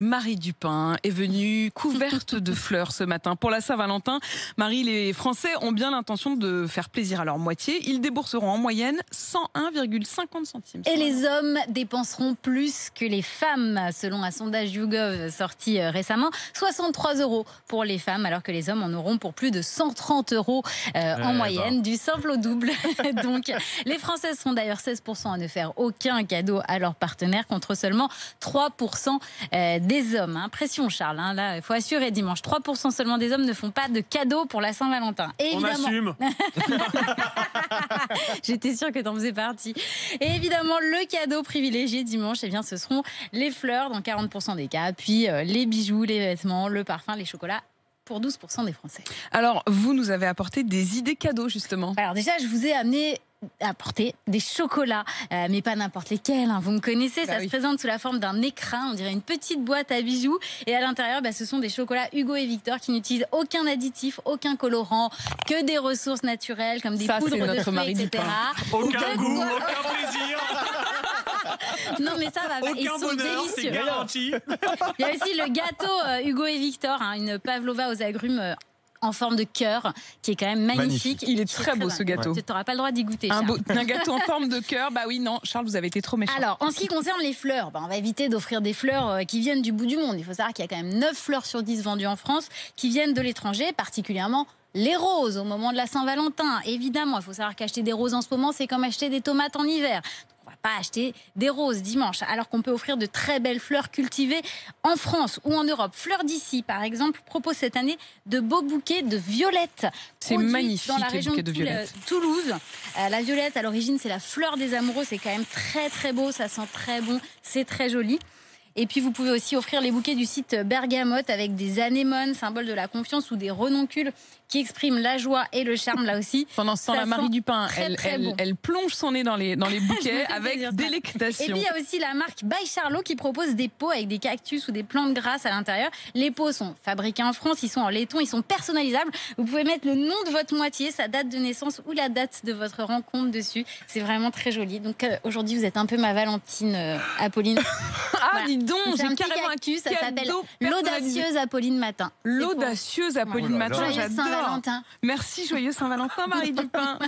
Marie Dupin est venue couverte de fleurs ce matin. Pour la Saint-Valentin, Marie, les Français ont bien l'intention de faire plaisir à leur moitié. Ils débourseront en moyenne 101,50 centimes. Et les hommes dépenseront plus que les femmes, selon un sondage YouGov sorti récemment. 63 € pour les femmes, alors que les hommes en auront pour plus de 130 € en moyenne, du simple au double. Donc, les Français seront d'ailleurs 16% à ne faire aucun cadeau à leur partenaire, contre seulement 3% des hommes. Pression, Charles. Là, il faut assurer dimanche. 3% seulement des hommes ne font pas de cadeaux pour la Saint-Valentin. On assume. J'étais sûre que tu en faisais partie. Et évidemment, le cadeau privilégié dimanche, ce seront les fleurs dans 40% des cas, puis les bijoux, les vêtements, le parfum, les chocolats, pour 12% des Français. Alors, vous nous avez apporté des idées cadeaux, justement. Alors déjà, je vous ai apporté des chocolats, mais pas n'importe lesquels. Vous me connaissez, ça se présente sous la forme d'un écrin, on dirait une petite boîte à bijoux. Et à l'intérieur, ce sont des chocolats Hugo et Victor qui n'utilisent aucun additif, aucun colorant, que des ressources naturelles comme des poudres de fruits, etc. Aucun goût, aucun plaisir. Non mais ça va, ils sont bonheur, délicieux. c'est garanti. Il y a aussi le gâteau Hugo et Victor, une pavlova aux agrumes en forme de cœur, qui est quand même magnifique. Il est très beau, ce gâteau. Tu n'auras pas le droit d'y goûter, un gâteau en forme de cœur, non, Charles, vous avez été trop méchant. Alors, en ce qui concerne les fleurs, on va éviter d'offrir des fleurs qui viennent du bout du monde. Il faut savoir qu'il y a quand même 9 fleurs sur 10 vendues en France qui viennent de l'étranger, particulièrement les roses au moment de la Saint-Valentin. Évidemment, il faut savoir qu'acheter des roses en ce moment, c'est comme acheter des tomates en hiver. On va pas acheter des roses dimanche, alors qu'on peut offrir de très belles fleurs cultivées en France ou en Europe. Fleurs d'ici, par exemple, propose cette année de beaux bouquets de violettes. C'est magnifique, dans la région les bouquets de violettes. Toulouse. La violette, à l'origine, c'est la fleur des amoureux. C'est quand même très très beau, ça sent très bon, c'est très joli. Et puis, vous pouvez aussi offrir les bouquets du site Bergamote avec des anémones, symbole de la confiance, ou des renoncules qui expriment la joie et le charme, là aussi. Pendant ce temps, la Marie Dupin, elle plonge son nez dans les bouquets avec délectation. Et puis, il y a aussi la marque By Charlot qui propose des pots avec des cactus ou des plantes grasses à l'intérieur. Les pots sont fabriqués en France, ils sont en laiton, ils sont personnalisables. Vous pouvez mettre le nom de votre moitié, sa date de naissance ou la date de votre rencontre dessus. C'est vraiment très joli. Donc, aujourd'hui, vous êtes un peu ma Valentine, Apolline. Voilà. Dis donc, j'ai carrément cactus, ça s'appelle l'audacieuse Apolline Matin. L'audacieuse Apolline Matin, Joyeux j'adore. Saint-Valentin. Merci, joyeux Saint-Valentin, Marie Dupin.